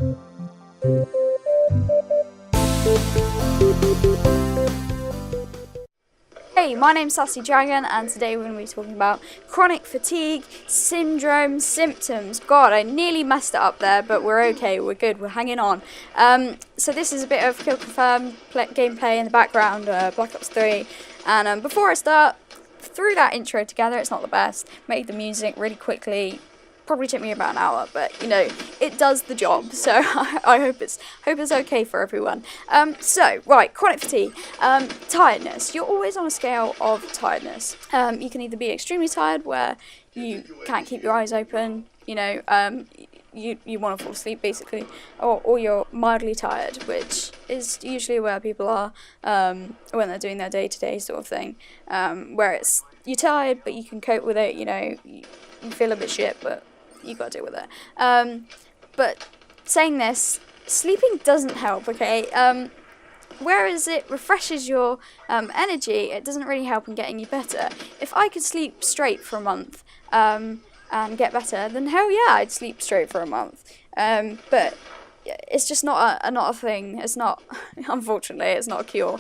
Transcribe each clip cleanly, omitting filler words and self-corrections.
Hey, my name's SassyyDragon, and today we're going to be talking about chronic fatigue syndrome symptoms. God, I nearly messed it up there, but we're okay, we're good, we're hanging on. So this is a bit of Kill Confirm gameplay in the background, Black Ops 3, and before I start, threw that intro together. It's not the best, made the music really quickly. Probably took me about an hour, but you know, it does the job, so I hope it's okay for everyone. Right, chronic fatigue, tiredness. You're always on a scale of tiredness. You can either be extremely tired, where you can't keep your eyes open, you know, you want to fall asleep basically, or you're mildly tired, which is usually where people are when they're doing their day-to-day sort of thing, where it's you're tired but you can cope with it, you know, you feel a bit shit but you gotta deal with it. But saying this, sleeping doesn't help, okay? Whereas it refreshes your energy, it doesn't really help in getting you better. If I could sleep straight for a month and get better, then hell yeah, I'd sleep straight for a month. But it's just not a thing. It's not, unfortunately, it's not a cure.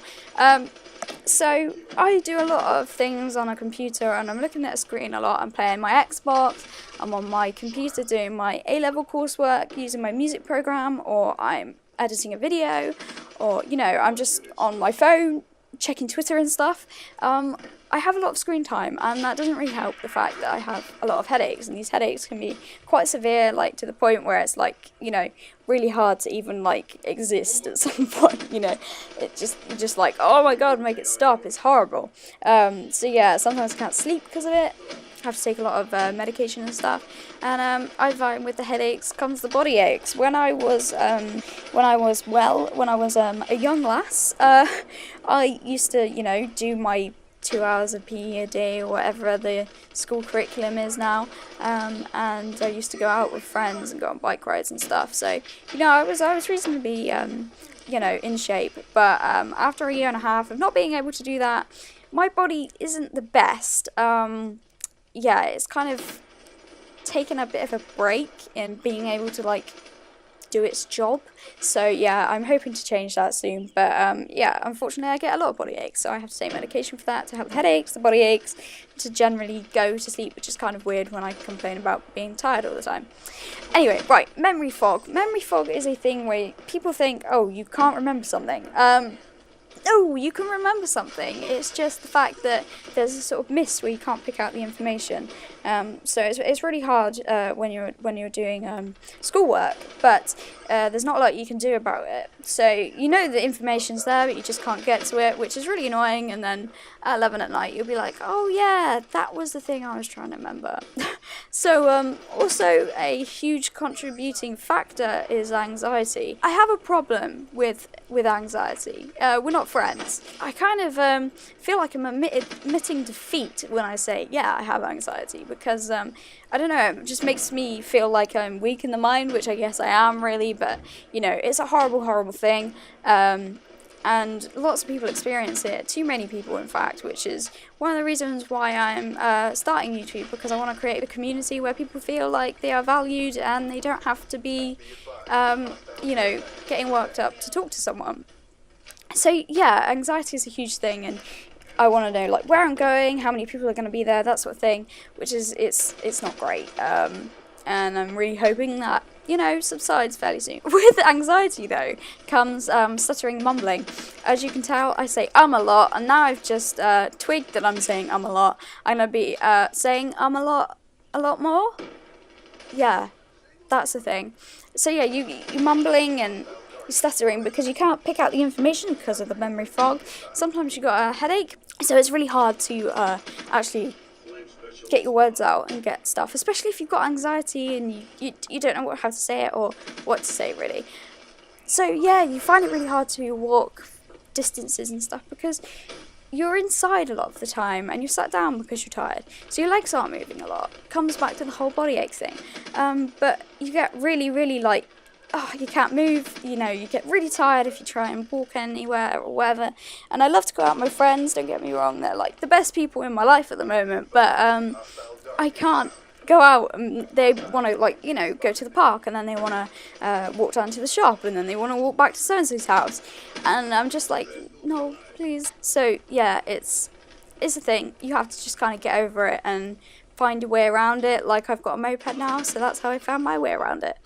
So I do a lot of things on a computer, and I'm looking at a screen a lot. I'm playing my Xbox, I'm on my computer doing my A-level coursework using my music program, or I'm editing a video, or, you know, I'm just on my phone checking Twitter and stuff. I have a lot of screen time, and that doesn't really help the fact that I have a lot of headaches, and these headaches can be quite severe, like to the point where it's like, you know, really hard to even like exist at some point, you know. You're just like, oh my god, make it stop, it's horrible. So yeah, sometimes I can't sleep because of it. I have to take a lot of medication and stuff, and I find with the headaches comes the body aches. When I was a young lass, I used to, you know, do my 2 hours of PE a day or whatever the school curriculum is now, and I used to go out with friends and go on bike rides and stuff. So, you know, I was reasonably you know, in shape. But after a year and a half of not being able to do that, my body isn't the best. Yeah, it's kind of taken a bit of a break in being able to like do its job. So yeah, I'm hoping to change that soon, but yeah, unfortunately I get a lot of body aches, so I have to take medication for that to help the headaches, the body aches, to generally go to sleep, which is kind of weird when I complain about being tired all the time. Anyway, right, memory fog. Memory fog is a thing where people think, oh, you can't remember something. No, you can remember something. It's just the fact that there's a sort of mist where you can't pick out the information. So it's really hard when you're doing schoolwork, but there's not a lot you can do about it. So you know the information's there, but you just can't get to it, which is really annoying. And then at 11 at night, you'll be like, oh yeah, that was the thing I was trying to remember. So also a huge contributing factor is anxiety. I have a problem with anxiety. We're not friends. I kind of feel like I'm admitting defeat when I say, yeah, I have anxiety, because I don't know, it just makes me feel like I'm weak in the mind, which I guess I am really, but you know, it's a horrible, horrible thing. And lots of people experience it, too many people in fact, which is one of the reasons why I'm starting YouTube, because I want to create a community where people feel like they are valued and they don't have to be, you know, getting worked up to talk to someone. So yeah, anxiety is a huge thing, and I want to know like where I'm going, how many people are going to be there, that sort of thing, which is, it's not great. And I'm really hoping that, you know, subsides fairly soon. With anxiety, though, comes stuttering and mumbling. As you can tell, I say a lot, and now I've just twigged that I'm saying a lot. I'm going to be saying a lot more. Yeah, that's the thing. So yeah, you mumbling and you're stuttering because you can't pick out the information because of the memory fog. Sometimes you got a headache, so it's really hard to actually get your words out and get stuff, especially if you've got anxiety and you don't know how to say it or what to say really. So yeah, you find it really hard to walk distances and stuff because you're inside a lot of the time and you're sat down because you're tired, so your legs aren't moving a lot. Comes back to the whole body ache thing. But you get really like, oh, you can't move, you know, you get really tired if you try and walk anywhere or whatever. And I love to go out with my friends, don't get me wrong, they're like the best people in my life at the moment, but I can't go out and they want to, like, you know, go to the park, and then they want to walk down to the shop, and then they want to walk back to so-and-so's house, and I'm just like, no, please. So yeah, it's a thing. You have to just kind of get over it and find a way around it. Like, I've got a moped now, so that's how I found my way around it.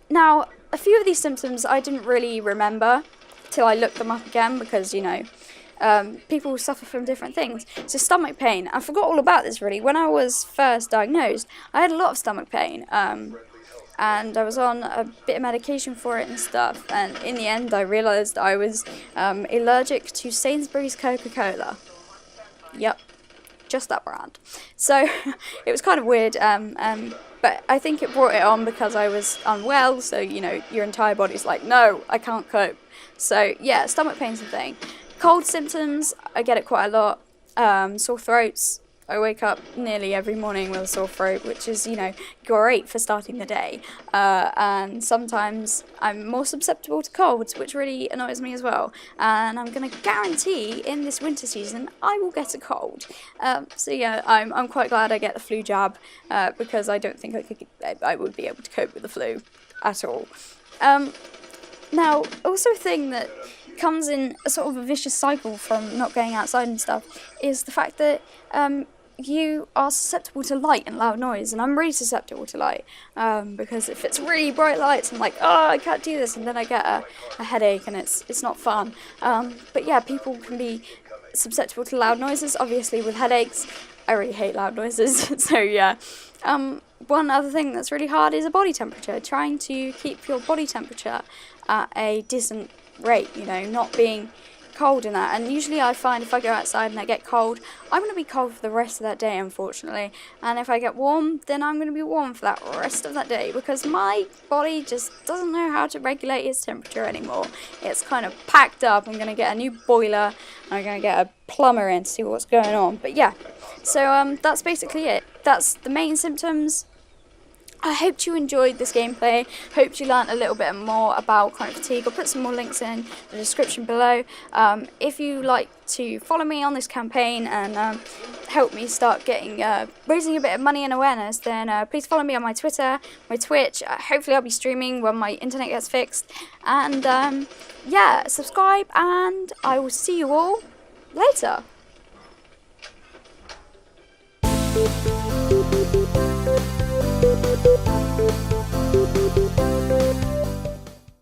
Now, a few of these symptoms I didn't really remember till I looked them up again, because, you know, people suffer from different things. So stomach pain, I forgot all about this really. When I was first diagnosed, I had a lot of stomach pain, and I was on a bit of medication for it and stuff, and in the end I realised I was allergic to Sainsbury's Coca-Cola. Yep, just that brand. So it was kind of weird, but I think it brought it on because I was unwell, so, you know, your entire body's like, no, I can't cope. So yeah, stomach pain's a thing. Cold symptoms, I get it quite a lot. Sore throats, I wake up nearly every morning with a sore throat, which is, you know, great for starting the day. And sometimes I'm more susceptible to colds, which really annoys me as well. And I'm going to guarantee in this winter season I will get a cold. So yeah, I'm quite glad I get the flu jab, because I don't think I would be able to cope with the flu at all. Now, also a thing that comes in a sort of a vicious cycle from not going outside and stuff is the fact that you are susceptible to light and loud noise, and I'm really susceptible to light, because if it's really bright lights, I'm like, oh, I can't do this, and then I get a headache, and it's not fun. But yeah, people can be susceptible to loud noises, obviously with headaches. I really hate loud noises, so yeah. One other thing that's really hard is a body temperature, trying to keep your body temperature at a decent rate, you know, not being cold in that. And usually I find if I go outside and I get cold, I'm going to be cold for the rest of that day, unfortunately. And if I get warm, then I'm going to be warm for that rest of that day, because my body just doesn't know how to regulate its temperature anymore. It's kind of packed up. I'm going to get a new boiler, and I'm going to get a plumber in to see what's going on. But yeah, so that's basically it. That's the main symptoms. I hope you enjoyed this gameplay, hope you learnt a little bit more about chronic fatigue. I'll put some more links in the description below. If you like to follow me on this campaign and help me start getting raising a bit of money and awareness, then please follow me on my Twitter, my Twitch. Hopefully I'll be streaming when my internet gets fixed. And yeah, subscribe, and I will see you all later. Thank you.